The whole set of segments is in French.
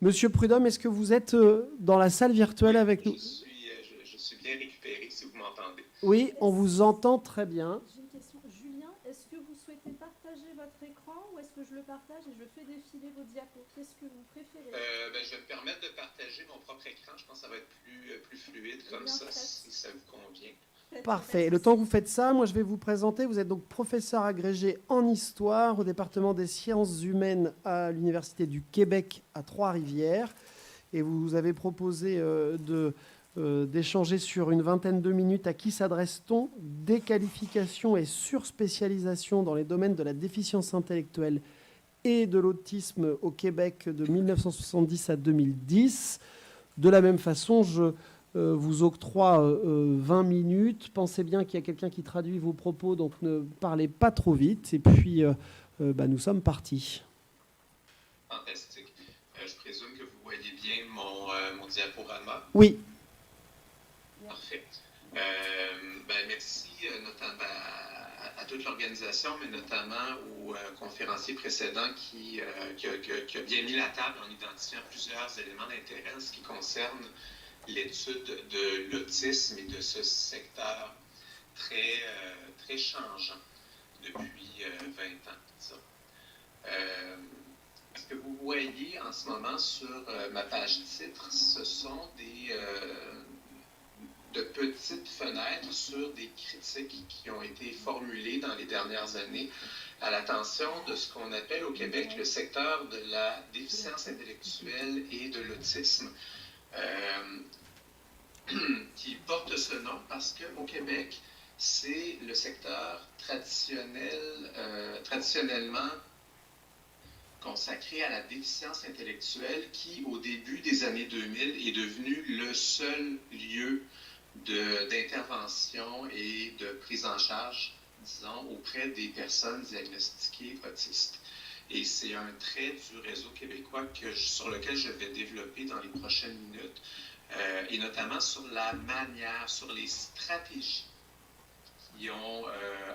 Monsieur Prudhomme, est-ce que vous êtes dans la salle virtuelle Oui, avec nous? je suis bien récupéré si vous m'entendez. Oui, on vous entend très bien. J'ai une question. Julien, est-ce que vous souhaitez partager votre écran ou est-ce que je le partage et je fais défiler vos diapos? Qu'est-ce que vous préférez? Je vais me permettre de partager mon propre écran. Je pense que ça va être plus fluide comme bien, ça, faites. si ça vous convient. Faites, Parfait. Le temps que vous faites ça, moi je vais vous présenter. Vous êtes donc professeur agrégé en histoire au département des sciences humaines à l'Université du Québec à Trois-Rivières. Et vous avez proposé d'échanger sur une vingtaine de minutes à qui s'adresse-t-on? Déqualification et surspécialisation dans les domaines de la déficience intellectuelle et de l'autisme au Québec de 1970 à 2010. De la même façon, je vous octroie 20 minutes. Pensez bien qu'il y a quelqu'un qui traduit vos propos, donc ne parlez pas trop vite. Et puis, nous sommes partis. Fantastique. Je présume que vous voyez bien mon diaporama. Oui. Parfait. Merci notamment à toute l'organisation, mais notamment au conférencier précédent qui a bien mis la table en identifiant plusieurs éléments d'intérêt en ce qui concerne l'étude de l'autisme et de ce secteur très changeant depuis 20 ans, disons. Ce que vous voyez en ce moment sur ma page titre, ce sont de petites fenêtres sur des critiques qui ont été formulées dans les dernières années à l'attention de ce qu'on appelle au Québec le secteur de la déficience intellectuelle et de l'autisme, qui porte ce nom parce qu'au Québec, c'est le secteur traditionnellement consacré à la déficience intellectuelle qui, au début des années 2000, est devenu le seul lieu d'intervention et de prise en charge, disons, auprès des personnes diagnostiquées autistes. Et c'est un trait du réseau québécois sur lequel je vais développer dans les prochaines minutes, et notamment sur la manière, sur les stratégies qui ont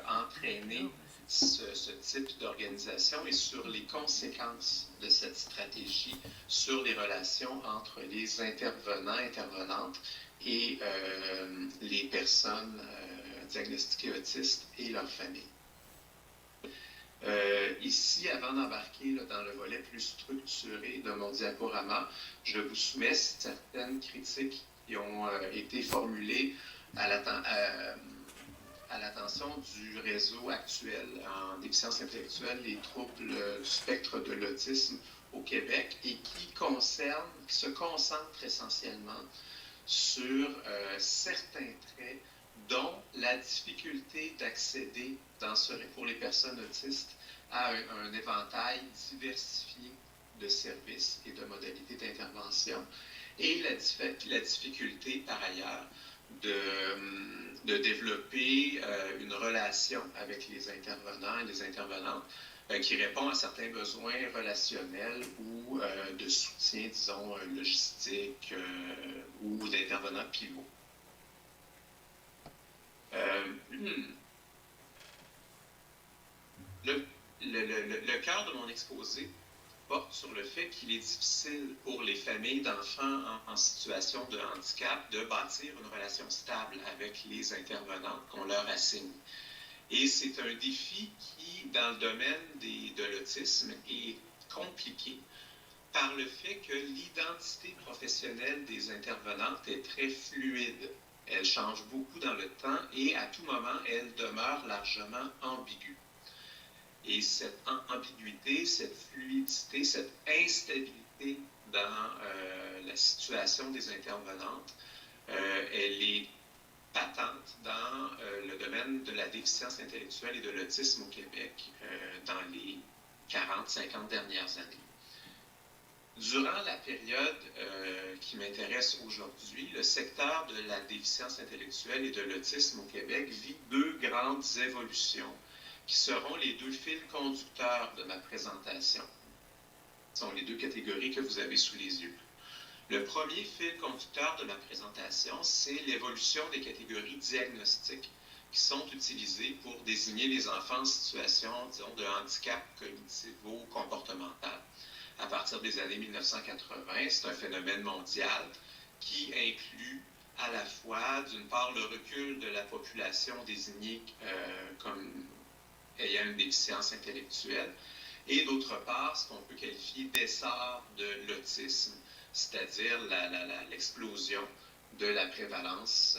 entraîné ce type d'organisation et sur les conséquences de cette stratégie sur les relations entre les intervenants, intervenantes et les personnes diagnostiquées autistes et leurs familles. Ici, avant d'embarquer dans le volet plus structuré de mon diaporama, je vous soumets certaines critiques qui ont été formulées à l'attention du réseau actuel en déficience intellectuelle, les troubles du spectre de l'autisme au Québec et qui se concentrent essentiellement sur certains traits, dont la difficulté d'accéder pour les personnes autistes à un éventail diversifié de services et de modalités d'intervention, et la difficulté par ailleurs de développer une relation avec les intervenants et les intervenantes qui répond à certains besoins relationnels ou de soutien, disons, logistique ou d'intervenants pivots. Le cœur de mon exposé porte sur le fait qu'il est difficile pour les familles d'enfants en situation de handicap de bâtir une relation stable avec les intervenants qu'on leur assigne. Et c'est un défi qui, dans le domaine de l'autisme, est compliqué par le fait que l'identité professionnelle des intervenantes est très fluide. Elle change beaucoup dans le temps et à tout moment, elle demeure largement ambiguë. Et cette ambiguïté, cette fluidité, cette instabilité dans la situation des intervenantes, elle est patente dans le domaine de la déficience intellectuelle et de l'autisme au Québec dans les 40-50 dernières années. Durant la période qui m'intéresse aujourd'hui, le secteur de la déficience intellectuelle et de l'autisme au Québec vit deux grandes évolutions qui seront les deux fils conducteurs de ma présentation. Ce sont les deux catégories que vous avez sous les yeux. Le premier fil conducteur de ma présentation, c'est l'évolution des catégories diagnostiques qui sont utilisées pour désigner les enfants en situation, disons, de handicap cognitivo-comportemental à partir partir des années 1980. C'est un phénomène mondial qui inclut à la fois, d'une part, le recul de la population désignée comme ayant une déficience intellectuelle, et d'autre part, ce qu'on peut qualifier d'essor de l'autisme, c'est-à-dire l'explosion de la prévalence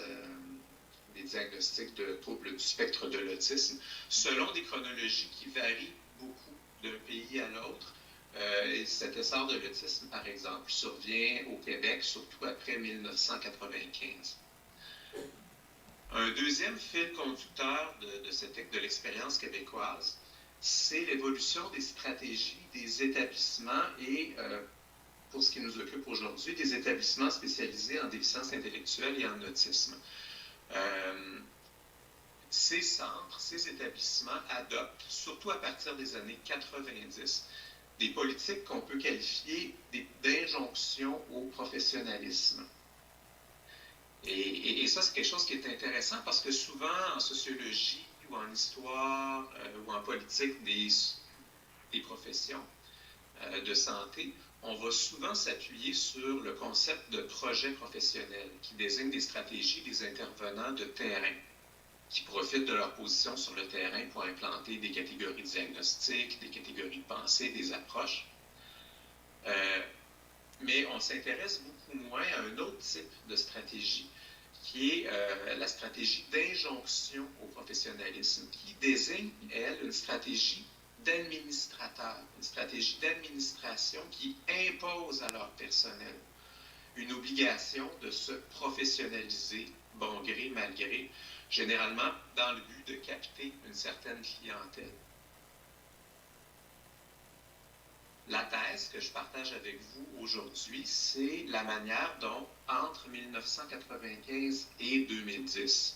des diagnostics de troubles du spectre de l'autisme, selon des chronologies qui varient beaucoup d'un pays à l'autre. Cet essor de l'autisme, par exemple, survient au Québec, surtout après 1995. Un deuxième fil conducteur de l'expérience québécoise, c'est l'évolution des stratégies des établissements et, pour ce qui nous occupe aujourd'hui, des établissements spécialisés en déficience intellectuelle et en autisme. Ces centres, ces établissements adoptent, surtout à partir des années 90, des politiques qu'on peut qualifier d'injonction au professionnalisme. Et ça, c'est quelque chose qui est intéressant parce que souvent, en sociologie ou en histoire ou en politique des professions de santé, on va souvent s'appuyer sur le concept de projet professionnel qui désigne des stratégies des intervenants de terrain qui profitent de leur position sur le terrain pour implanter des catégories de diagnostic, des catégories de pensée, des approches. Mais on s'intéresse beaucoup moins à un autre type de stratégie, qui est la stratégie d'injonction au professionnalisme, qui désigne, elle, une stratégie d'administrateur, une stratégie d'administration qui impose à leur personnel une obligation de se professionnaliser, bon gré, mal gré, généralement dans le but de capter une certaine clientèle. La thèse que je partage avec vous aujourd'hui, c'est la manière dont, entre 1995 et 2010,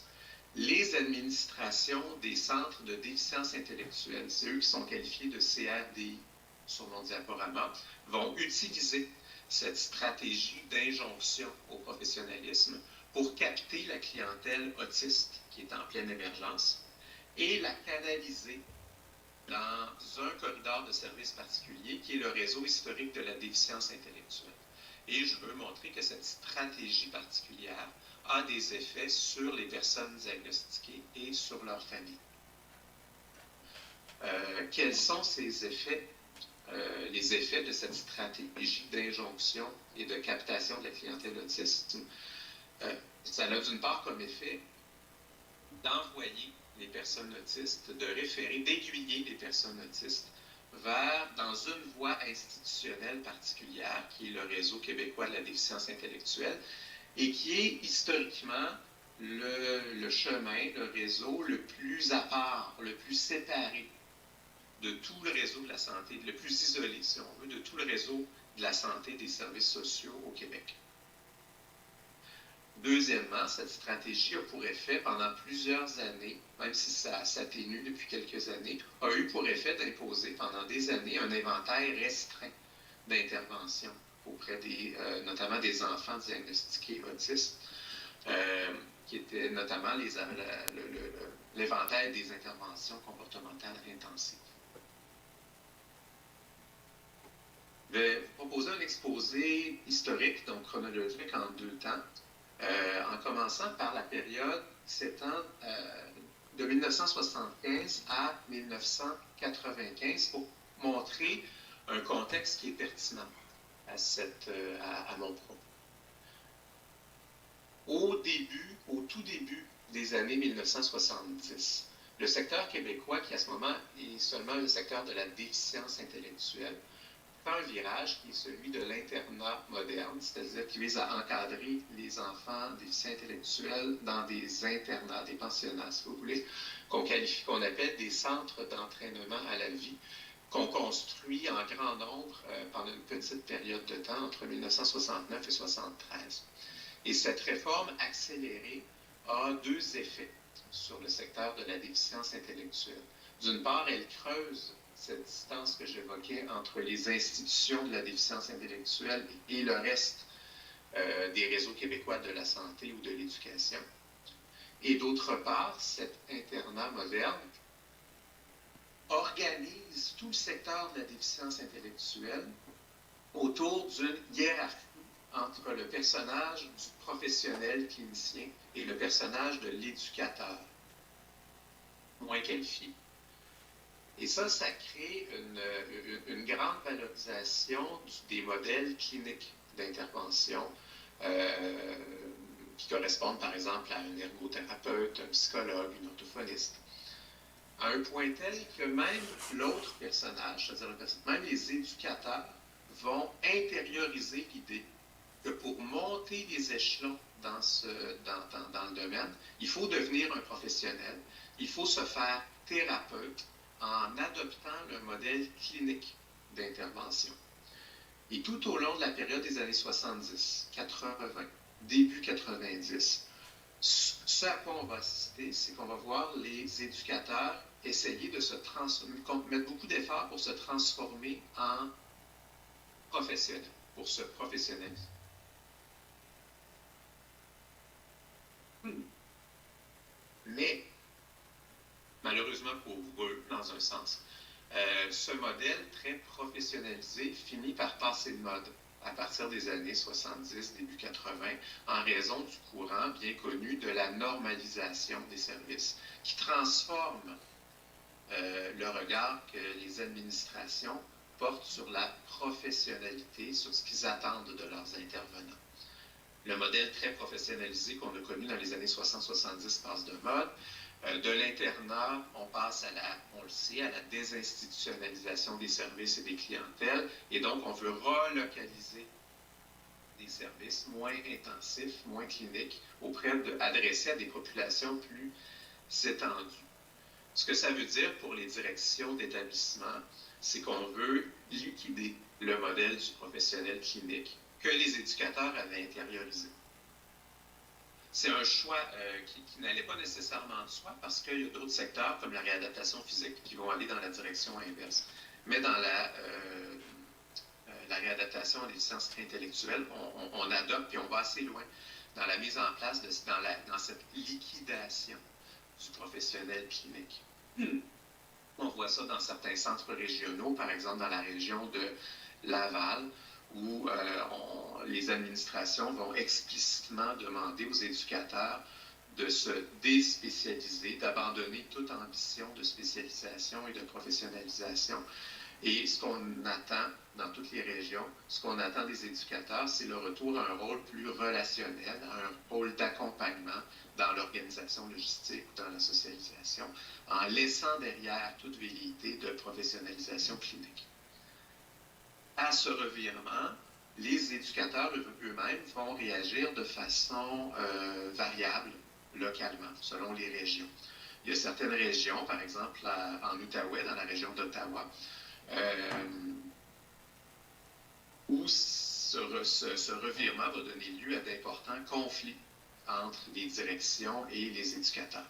les administrations des centres de déficience intellectuelle, c'est eux qui sont qualifiés de CRDI sur mon diaporama, vont utiliser cette stratégie d'injonction au professionnalisme pour capter la clientèle autiste qui est en pleine émergence et la canaliser dans un corridor de services particulier qui est le réseau historique de la déficience intellectuelle. Et je veux montrer que cette stratégie particulière a des effets sur les personnes diagnostiquées et sur leur famille. Quels sont ces effets? Les effets de cette stratégie d'injonction et de captation de la clientèle autiste? Ça a d'une part comme effet d'envoyer les personnes autistes, de référer, d'aiguiller les personnes autistes dans une voie institutionnelle particulière, qui est le Réseau québécois de la déficience intellectuelle, et qui est historiquement le chemin, le réseau le plus à part, le plus séparé de tout le réseau de la santé, le plus isolé, si on veut, de tout le réseau de la santé et des services sociaux au Québec. Deuxièmement, cette stratégie a pour effet, pendant plusieurs années, même si ça s'atténue depuis quelques années, a eu pour effet d'imposer pendant des années un inventaire restreint d'interventions auprès notamment des enfants diagnostiqués autistes, qui était notamment l'inventaire des interventions comportementales intensives. Je vais vous proposer un exposé historique, donc chronologique en 2 temps, en commençant par la période s'étend de 1975 à 1995 pour montrer un contexte qui est pertinent à mon propos. Au tout début des années 1970, le secteur québécois, qui à ce moment est seulement le secteur de la déficience intellectuelle, fait un virage qui est celui de l'internat moderne, c'est-à-dire qui vise à encadrer les enfants déficients intellectuels dans des internats, des pensionnats, si vous voulez, qu'on appelle des centres d'entraînement à la vie, qu'on construit en grand nombre pendant une petite période de temps, entre 1969 et 1973. Et cette réforme accélérée a 2 effets sur le secteur de la déficience intellectuelle. D'une part, elle creuse cette distance que j'évoquais entre les institutions de la déficience intellectuelle et le reste des réseaux québécois de la santé ou de l'éducation. Et d'autre part, cet internat moderne organise tout le secteur de la déficience intellectuelle autour d'une hiérarchie entre le personnage du professionnel clinicien et le personnage de l'éducateur, moins qualifié. Et ça crée une grande valorisation des modèles cliniques d'intervention qui correspondent par exemple à un ergothérapeute, un psychologue, une orthophoniste. À un point tel que même l'autre personnage, c'est-à-dire même les éducateurs, vont intérioriser l'idée que pour monter les échelons dans le domaine, il faut devenir un professionnel, il faut se faire thérapeute en adoptant le modèle clinique d'intervention. Et tout au long de la période des années 70, 80, début 90, ce à quoi on va assister, c'est qu'on va voir les éducateurs essayer de se transformer, mettre beaucoup d'efforts pour se transformer en professionnels, pour se professionnaliser. Mais, malheureusement pour eux, dans un sens, ce modèle très professionnalisé finit par passer de mode à partir des années 70, début 80, en raison du courant bien connu de la normalisation des services, qui transforme le regard que les administrations portent sur la professionnalité, sur ce qu'ils attendent de leurs intervenants. Le modèle très professionnalisé qu'on a connu dans les années 60-70 passe de mode. De l'internat, on passe on le sait, à la désinstitutionnalisation des services et des clientèles. Et donc, on veut relocaliser des services moins intensifs, moins cliniques, adressés à des populations plus étendues. Ce que ça veut dire pour les directions d'établissement, c'est qu'on veut liquider le modèle du professionnel clinique que les éducateurs avaient intériorisé. C'est un choix qui n'allait pas nécessairement de soi parce qu'il y a d'autres secteurs comme la réadaptation physique qui vont aller dans la direction inverse. Mais dans la réadaptation des sciences intellectuelles, on adopte et on va assez loin dans la mise en place dans cette liquidation du professionnel clinique. On voit ça dans certains centres régionaux, par exemple dans la région de Laval, où les administrations vont explicitement demander aux éducateurs de se déspécialiser, d'abandonner toute ambition de spécialisation et de professionnalisation. Et ce qu'on attend dans toutes les régions, ce qu'on attend des éducateurs, c'est le retour à un rôle plus relationnel, à un rôle d'accompagnement dans l'organisation logistique, dans la socialisation, en laissant derrière toute velléité de professionnalisation clinique. À ce revirement, les éducateurs eux-mêmes vont réagir de façon variable, localement, selon les régions. Il y a certaines régions, par exemple en Outaouais, dans la région d'Ottawa, où ce revirement va donner lieu à d'importants conflits entre les directions et les éducateurs.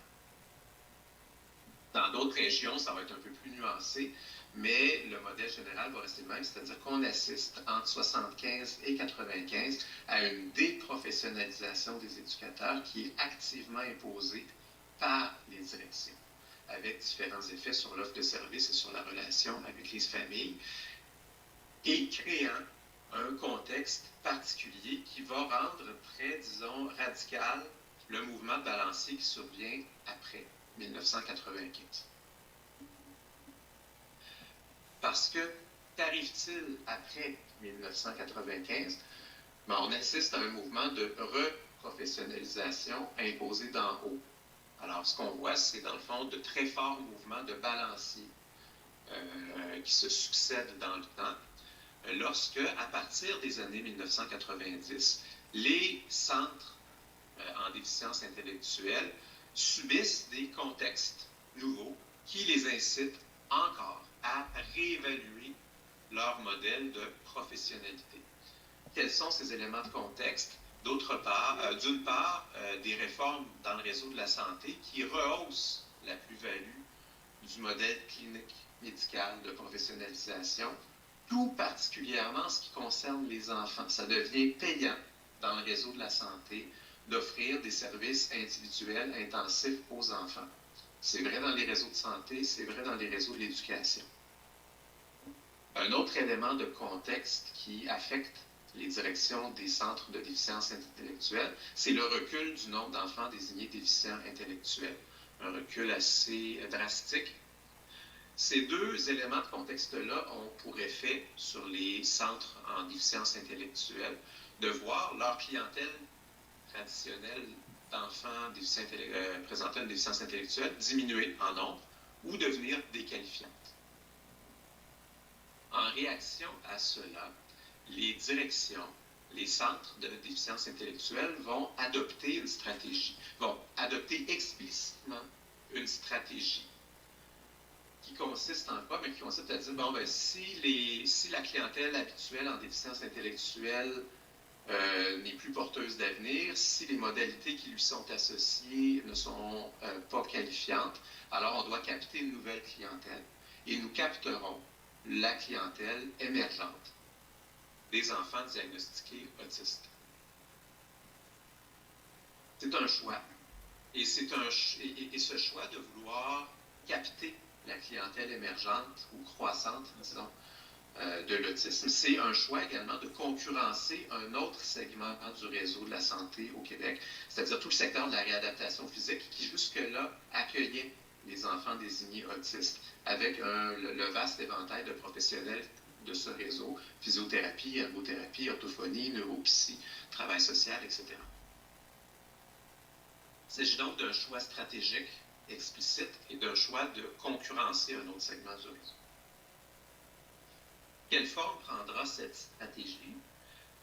Dans d'autres régions, ça va être un peu plus nuancé, mais le modèle général va rester le même, c'est-à-dire qu'on assiste entre 75 et 95 à une déprofessionnalisation des éducateurs qui est activement imposée par les directions, avec différents effets sur l'offre de services et sur la relation avec les familles, et créant un contexte particulier qui va rendre très, disons, radical le mouvement de balancier qui survient après 1995. Parce que qu'arrive-t-il après 1995? On assiste à un mouvement de reprofessionnalisation imposé d'en haut. Alors, ce qu'on voit, c'est dans le fond de très forts mouvements de balancier qui se succèdent dans le temps. Lorsque, à partir des années 1990, les centres en déficience intellectuelle subissent des contextes nouveaux qui les incitent encore à réévaluer leur modèle de professionnalité. Quels sont ces éléments de contexte? D'une part, des réformes dans le réseau de la santé qui rehaussent la plus-value du modèle clinique médical de professionnalisation, tout particulièrement en ce qui concerne les enfants. Ça devient payant dans le réseau de la santé d'offrir des services individuels intensifs aux enfants. C'est vrai dans les réseaux de santé, c'est vrai dans les réseaux de l'éducation. Un autre élément de contexte qui affecte les directions des centres de déficience intellectuelle, c'est le recul du nombre d'enfants désignés déficients intellectuels. Un recul assez drastique. Ces deux éléments de contexte-là ont pour effet sur les centres en déficience intellectuelle de voir leur clientèle traditionnelle d'enfants présentant une déficience intellectuelle diminuer en nombre ou devenir déqualifiante. En réaction à cela, les directions, les centres de déficience intellectuelle vont adopter une stratégie, vont adopter explicitement une stratégie qui consiste en quoi? Qui consiste à dire, bon, ben, si la clientèle habituelle en déficience intellectuelle n'est plus porteuse d'avenir, si les modalités qui lui sont associées ne sont pas qualifiantes, alors on doit capter une nouvelle clientèle. Et nous capterons la clientèle émergente des enfants diagnostiqués autistes. C'est un choix. Et ce choix de vouloir capter la clientèle émergente ou croissante, disons, de l'autisme, c'est un choix également de concurrencer un autre segment du réseau de la santé au Québec, c'est-à-dire tout le secteur de la réadaptation physique qui jusque-là accueillait les enfants désignés autistes avec le vaste éventail de professionnels de ce réseau, physiothérapie, ergothérapie, orthophonie, neuropsy, travail social, etc. Il s'agit donc d'un choix stratégique explicite et d'un choix de concurrencer un autre segment du réseau. Quelle forme prendra cette stratégie?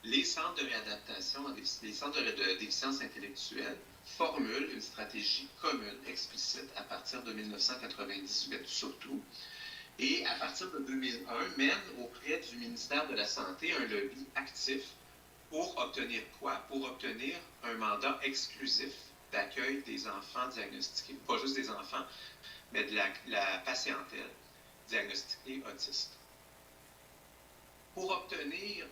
Les centres de réadaptation, les centres de déficience intellectuelle formulent une stratégie commune, explicite, à partir de 1998 surtout, et à partir de 2001, mènent auprès du ministère de la Santé un lobby actif pour obtenir quoi? Pour obtenir un mandat exclusif d'accueil des enfants diagnostiqués, pas juste des enfants, mais de la patientèle diagnostiquée autiste. Pour obtenir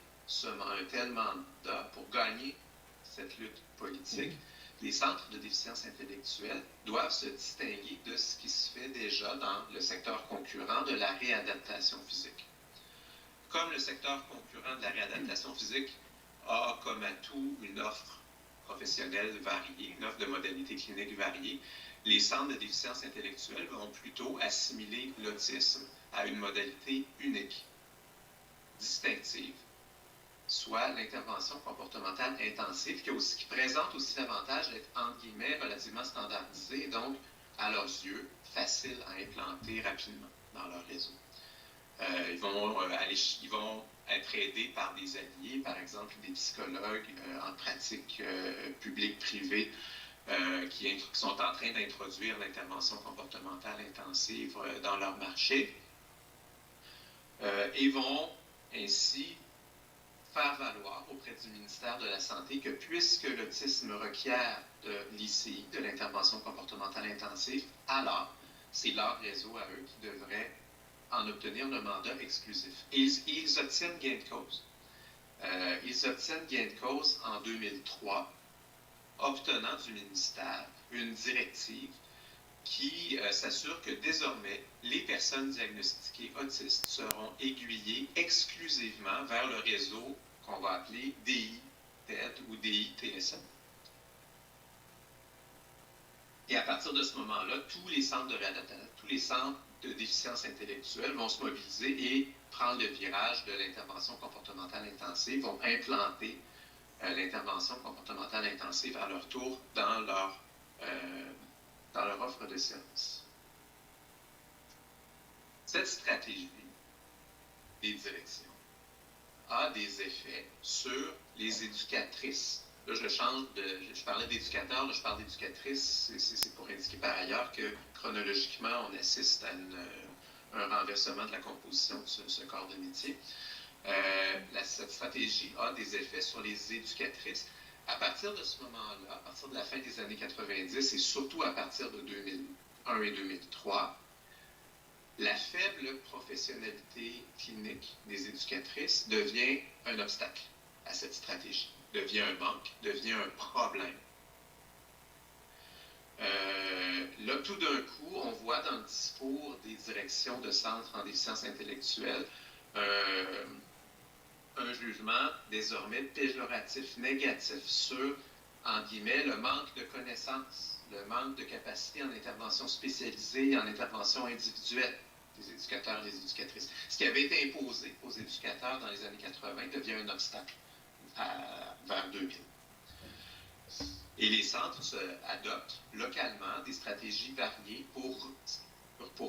un tel mandat, pour gagner cette lutte politique, les centres de déficience intellectuelle doivent se distinguer de ce qui se fait déjà dans le secteur concurrent de la réadaptation physique. Comme le secteur concurrent de la réadaptation physique a comme atout une offre professionnelle variée, une offre de modalités cliniques variées, les centres de déficience intellectuelle vont plutôt assimiler l'autisme à une modalité unique, distinctive, soit l'intervention comportementale intensive, qui présente aussi l'avantage d'être, entre guillemets, relativement standardisée et donc, à leurs yeux, facile à implanter rapidement dans leur réseau. Ils vont être aidés par des alliés, par exemple des psychologues en pratique publique-privée qui sont en train d'introduire l'intervention comportementale intensive dans leur marché et vont ainsi faire valoir auprès du ministère de la Santé que puisque l'autisme requiert de l'ICI, de l'intervention comportementale intensive, alors c'est leur réseau à eux qui devrait en obtenir le mandat exclusif. Et ils obtiennent gain de cause. Ils obtiennent gain de cause en 2003, obtenant du ministère une directive qui s'assure que désormais, les personnes diagnostiquées autistes seront aiguillées exclusivement vers le réseau qu'on va appeler DI-TED ou DI-TSM. Et à partir de ce moment-là, tous les centres de réadaptation, tous les centres de déficience intellectuelle vont se mobiliser et prendre le virage de l'intervention comportementale intensive, vont implanter l'intervention comportementale intensive à leur tour dans leur offre de services. Cette stratégie des directions a des effets sur les éducatrices. Là, je parlais d'éducateurs, là, je parle d'éducatrices. C'est pour indiquer par ailleurs que chronologiquement, on assiste à un renversement de la composition de ce corps de métier. Cette stratégie a des effets sur les éducatrices. À partir de ce moment-là, à partir de la fin des années 90 et surtout à partir de 2001 et 2003, la faible professionnalité clinique des éducatrices devient un obstacle à cette stratégie, devient un manque, devient un problème. Là, tout d'un coup, on voit dans le discours des directions de centres en déficience intellectuelle un jugement désormais péjoratif, négatif sur, en guillemets, le manque de connaissances, le manque de capacité en intervention spécialisée et en intervention individuelle des éducateurs et des éducatrices. Ce qui avait été imposé aux éducateurs dans les années 80 devient un obstacle vers 2000. Et les centres adoptent localement des stratégies variées pour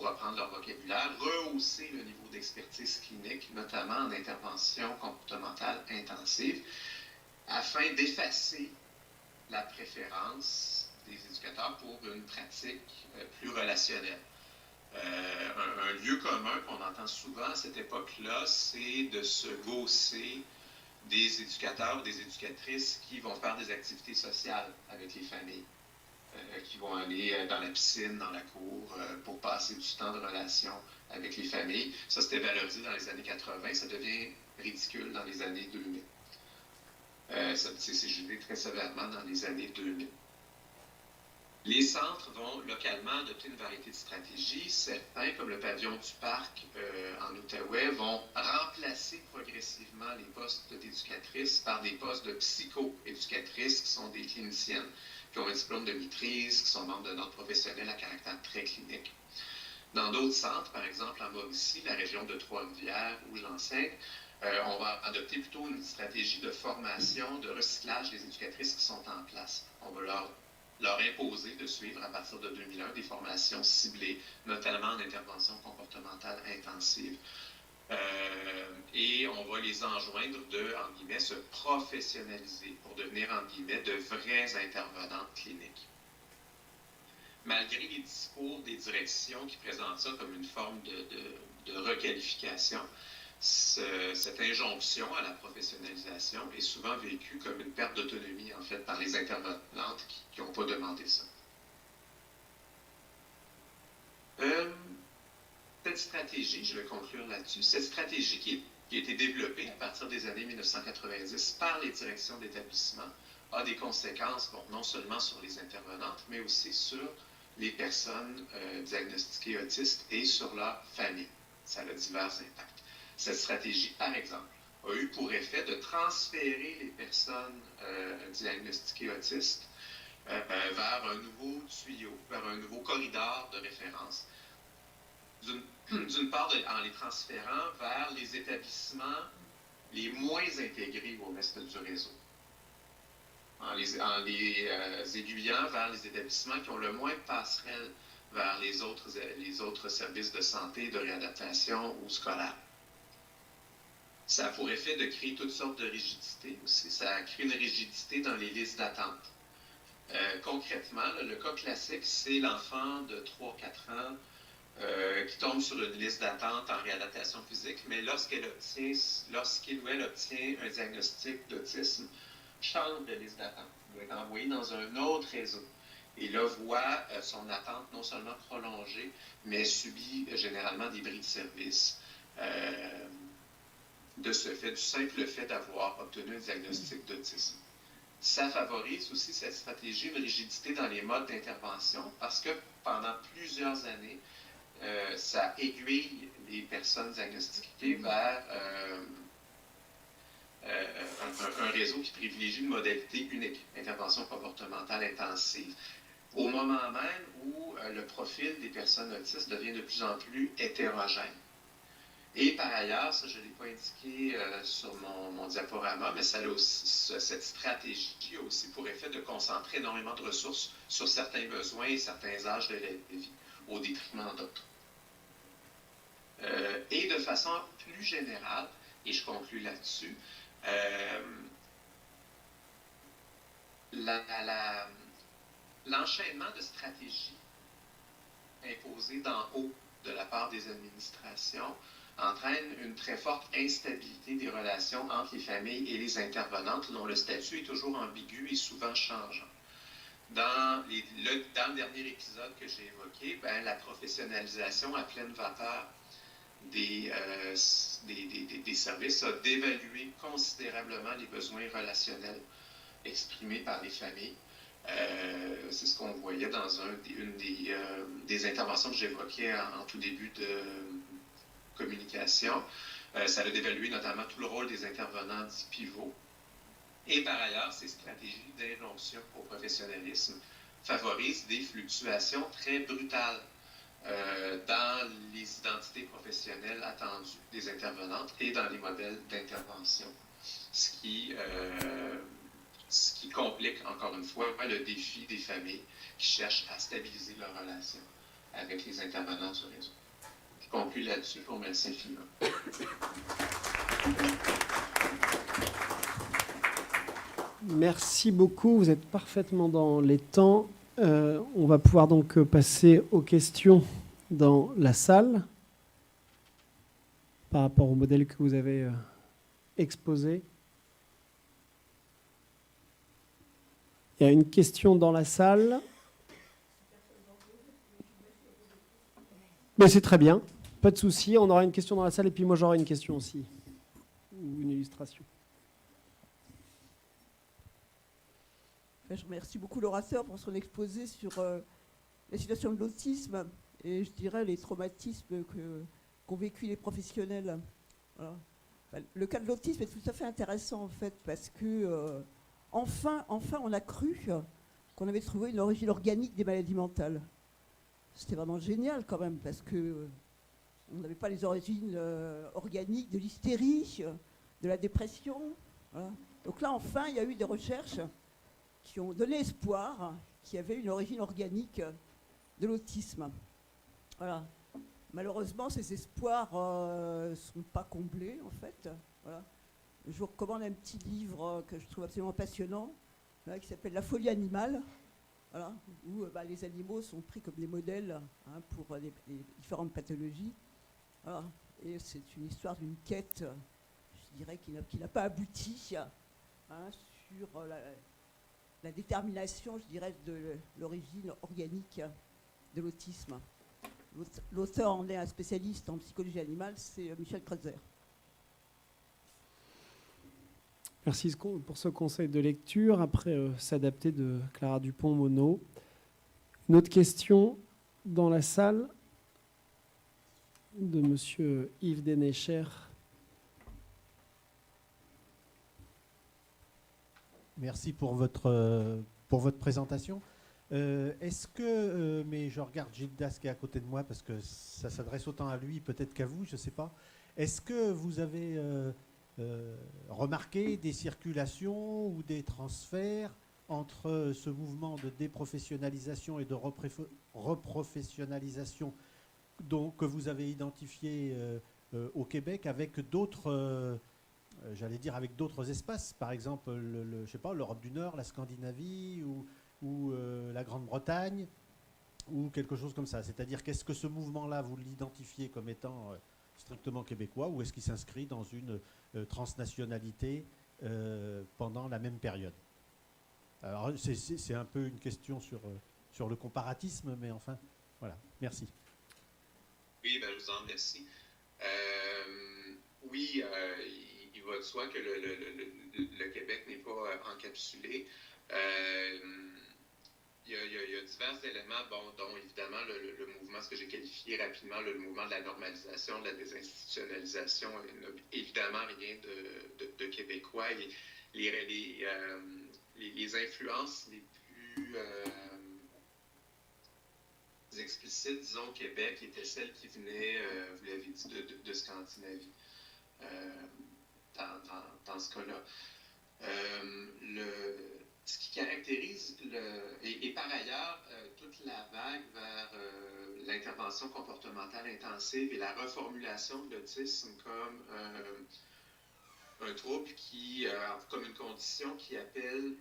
reprendre leur vocabulaire, rehausser le niveau d'expertise clinique, notamment en intervention comportementale intensive, afin d'effacer la préférence des éducateurs pour une pratique plus relationnelle. Un lieu commun qu'on entend souvent à cette époque-là, c'est de se gausser des éducateurs ou des éducatrices qui vont faire des activités sociales avec les familles, qui vont aller dans la piscine, dans la cour, pour passer du temps de relation avec les familles. Ça, c'était valorisé dans les années 80, ça devient ridicule dans les années 2000. C'est jugé très sévèrement dans les années 2000. Les centres vont localement adopter une variété de stratégies. Certains, comme le pavillon du parc en Outaouais, vont remplacer progressivement les postes d'éducatrices par des postes de psycho-éducatrices qui sont des cliniciennes, qui ont un diplôme de maîtrise, qui sont membres d'un ordre professionnel à caractère très clinique. Dans d'autres centres, par exemple en Mauricie, la région de Trois-Rivières où j'enseigne, on va adopter plutôt une stratégie de formation, de recyclage des éducatrices qui sont en place. On va leur imposer de suivre à partir de 2001 des formations ciblées, notamment en intervention comportementale intensive. Et on va les enjoindre de, en guillemets, se professionnaliser pour devenir, en guillemets, de vraies intervenantes cliniques. Malgré les discours des directions qui présentent ça comme une forme de requalification, cette injonction à la professionnalisation est souvent vécue comme une perte d'autonomie, en fait, par les intervenantes qui n'ont pas demandé ça. Cette stratégie, je vais conclure là-dessus, cette stratégie qui a été développée à partir des années 1990 par les directions d'établissement a des conséquences, bon, non seulement sur les intervenantes, mais aussi sur les personnes diagnostiquées autistes et sur leur famille. Ça a divers impacts. Cette stratégie, par exemple, a eu pour effet de transférer les personnes diagnostiquées autistes vers un nouveau tuyau, vers un nouveau corridor de référence. D'une part, en les transférant vers les établissements les moins intégrés au reste du réseau. En les aiguillant vers les établissements qui ont le moins de passerelles vers les autres services de santé, de réadaptation ou scolaires. Ça a pour effet de créer toutes sortes de rigidités aussi. Ça crée une rigidité dans les listes d'attente. Concrètement, le cas classique, c'est l'enfant de 3-4 ans qui tombe sur une liste d'attente en réadaptation physique, mais lorsqu'il ou elle obtient un diagnostic d'autisme, change de liste d'attente. Il doit être envoyé dans un autre réseau. Et là, voit son attente non seulement prolongée, mais subit généralement des bris de service. De ce fait, du simple fait d'avoir obtenu un diagnostic d'autisme. Ça favorise aussi cette stratégie, une rigidité dans les modes d'intervention, parce que pendant plusieurs années, ça aiguille les personnes diagnostiquées vers un réseau qui privilégie une modalité unique, intervention comportementale intensive, au moment même où le profil des personnes autistes devient de plus en plus hétérogène. Et par ailleurs, ça je ne l'ai pas indiqué sur mon diaporama, mais ça a aussi, cette stratégie a aussi pour effet de concentrer énormément de ressources sur certains besoins et certains âges de la vie, au détriment d'autres. Et de façon plus générale, et je conclus là-dessus, l'enchaînement de stratégies imposées d'en haut de la part des administrations entraîne une très forte instabilité des relations entre les familles et les intervenantes, dont le statut est toujours ambigu et souvent changeant. Dans le dernier épisode que j'ai évoqué, la professionnalisation à pleine vapeur des services a dévalué considérablement les besoins relationnels exprimés par les familles. C'est ce qu'on voyait dans une des interventions que j'évoquais en tout début de communication. Ça a d'évaluer notamment tout le rôle des intervenants dits pivots. Et par ailleurs, ces stratégies d'injonction au professionnalisme favorisent des fluctuations très brutales dans les identités professionnelles attendues des intervenantes et dans les modèles d'intervention. Ce qui complique, encore une fois, le défi des familles qui cherchent à stabiliser leurs relations avec les intervenants du réseau. Je conclue là-dessus. Je vous remercie infiniment. Merci beaucoup. Vous êtes parfaitement dans les temps. On va pouvoir donc passer aux questions dans la salle par rapport au modèle que vous avez exposé. Il y a une question dans la salle. Mais c'est très bien, pas de souci. On aura une question dans la salle et puis moi j'aurai une question aussi, ou une illustration. Je remercie beaucoup l'orateur pour son exposé sur la situation de l'autisme et je dirais les traumatismes qu'ont vécu les professionnels. Voilà. Le cas de l'autisme est tout à fait intéressant en fait parce que enfin on a cru qu'on avait trouvé une origine organique des maladies mentales. C'était vraiment génial quand même parce que on n'avait pas les origines organiques de l'hystérie, de la dépression. Voilà. Donc là enfin il y a eu des recherches qui ont donné espoir qu'il y avait une origine organique de l'autisme. Voilà. Malheureusement, ces espoirs ne sont pas comblés, en fait. Voilà. Je vous recommande un petit livre que je trouve absolument passionnant, là, qui s'appelle « La folie animale », voilà, où les animaux sont pris comme des modèles pour les différentes pathologies. Voilà. Et c'est une histoire d'une quête, je dirais, qui n'a pas abouti sur la détermination, je dirais, de l'origine organique de l'autisme. L'auteur en est un spécialiste en psychologie animale, c'est Michel Kreutzer. Merci pour ce conseil de lecture. Après S'adapter de Clara Dupont-Mono. Une autre question dans la salle de Monsieur Yves Dénécher. Merci pour votre présentation. Est-ce que, mais je regarde Gildas qui est à côté de moi parce que ça s'adresse autant à lui peut-être qu'à vous, je ne sais pas. Est-ce que vous avez remarqué des circulations ou des transferts entre ce mouvement de déprofessionnalisation et de reprofessionnalisation que vous avez identifié au Québec avec d'autres j'allais dire avec d'autres espaces, par exemple je sais pas, l'Europe du Nord, la Scandinavie ou la Grande-Bretagne ou quelque chose comme ça. C'est-à-dire qu'est-ce que ce mouvement-là, vous l'identifiez comme étant strictement québécois ou est-ce qu'il s'inscrit dans une transnationalité pendant la même période? Alors c'est un peu une question sur le comparatisme, mais enfin, voilà. Merci. Oui, je vous en remercie. Oui, il va de soi que le Québec n'est pas encapsulé. Il y a divers éléments, dont évidemment le mouvement, ce que j'ai qualifié rapidement, le mouvement de la normalisation, de la désinstitutionnalisation, n'a évidemment rien de québécois. Et les influences les plus explicites, disons, au Québec, étaient celles qui venaient, vous l'avez dit, de Scandinavie, dans ce cas-là. Ce qui caractérise, et par ailleurs, toute la vague vers l'intervention comportementale intensive et la reformulation de l'autisme comme un trouble comme une condition qui appelle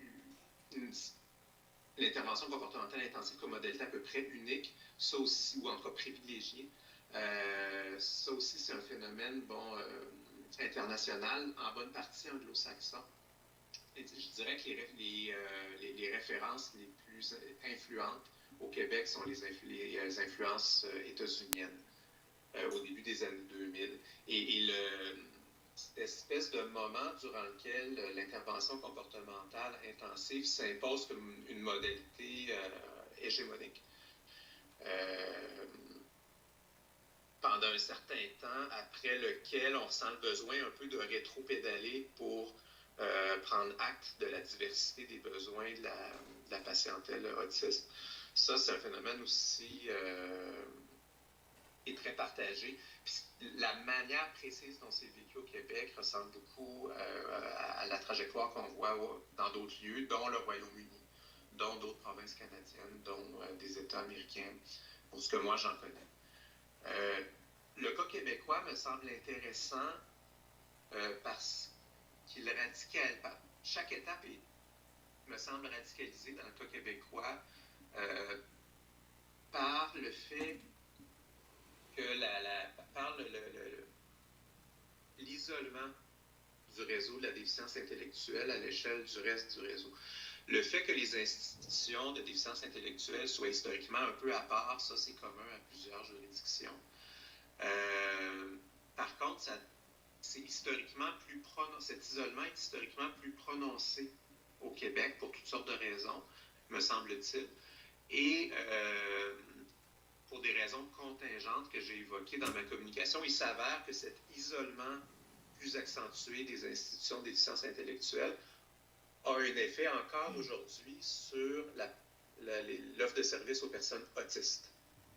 l'intervention comportementale intensive comme modalité à peu près unique, ça aussi, ou en tout cas privilégié. Ça aussi, c'est un phénomène international, en bonne partie anglo-saxon. Et je dirais que les références les plus influentes au Québec sont les influences états-uniennes au début des années 2000. Et cette espèce de moment durant lequel l'intervention comportementale intensive s'impose comme une modalité hégémonique. pendant un certain temps, après lequel on ressent le besoin un peu de rétro-pédaler pour prendre acte de la diversité des besoins de la patientèle autiste. Ça, c'est un phénomène aussi est très partagé. Puis, la manière précise dont c'est vécu au Québec ressemble beaucoup à la trajectoire qu'on voit dans d'autres lieux, dont le Royaume-Uni, dont d'autres provinces canadiennes, dont des États américains, pour ce que moi j'en connais. Le cas québécois me semble intéressant parce qu'il chaque étape me semble radicalisée dans le cas québécois par le fait que par l'isolement du réseau de la déficience intellectuelle à l'échelle du reste du réseau. Le fait que les institutions de déficience intellectuelle soient historiquement un peu à part, ça c'est commun à plusieurs juridictions. Par contre, cet isolement est historiquement plus prononcé au Québec pour toutes sortes de raisons, me semble-t-il. Et pour des raisons contingentes que j'ai évoquées dans ma communication, il s'avère que cet isolement plus accentué des institutions de déficience intellectuelle a un effet encore aujourd'hui sur l'offre de services aux personnes autistes.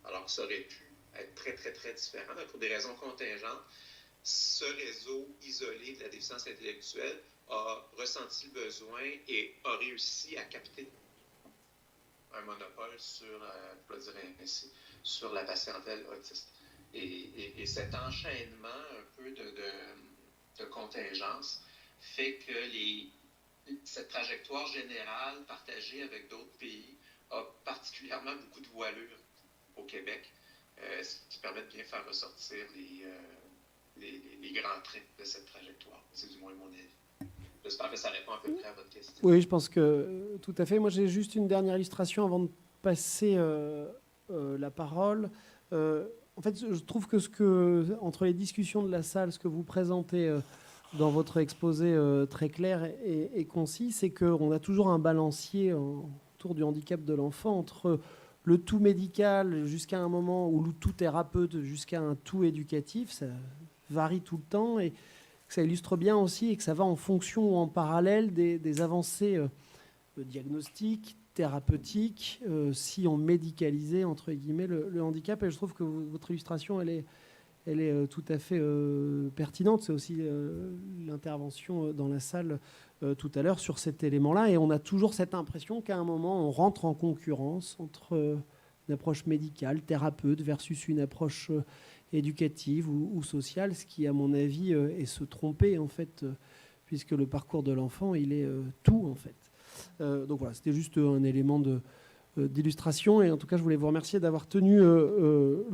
Alors que ça aurait pu être très, très, très différent, mais pour des raisons contingentes, ce réseau isolé de la déficience intellectuelle a ressenti le besoin et a réussi à capter un monopole sur, pour le dire ainsi, sur la patientèle autiste. Et cet enchaînement un peu de contingence fait que cette trajectoire générale partagée avec d'autres pays a particulièrement beaucoup de voilure au Québec, ce qui permet de bien faire ressortir les grands traits de cette trajectoire. C'est du moins mon avis. J'espère que ça répond à peu près à votre question. Oui, je pense que tout à fait. Moi, j'ai juste une dernière illustration avant de passer la parole. En fait, je trouve que entre les discussions de la salle, ce que vous présentez dans votre exposé très clair et concis, c'est qu'on a toujours un balancier autour du handicap de l'enfant entre le tout médical jusqu'à un moment où le tout thérapeute jusqu'à un tout éducatif. Ça varie tout le temps et ça illustre bien aussi et que ça va en fonction ou en parallèle des avancées diagnostiques, thérapeutiques, si on médicalisait entre guillemets le handicap. Et je trouve que votre illustration, elle est tout à fait pertinente. C'est aussi l'intervention dans la salle tout à l'heure sur cet élément-là. Et on a toujours cette impression qu'à un moment, on rentre en concurrence entre une approche médicale, thérapeute, versus une approche éducative ou sociale, ce qui, à mon avis, est se tromper, en fait, puisque le parcours de l'enfant, il est tout, en fait. Donc voilà, c'était juste un élément d'illustration. Et en tout cas, je voulais vous remercier d'avoir tenu le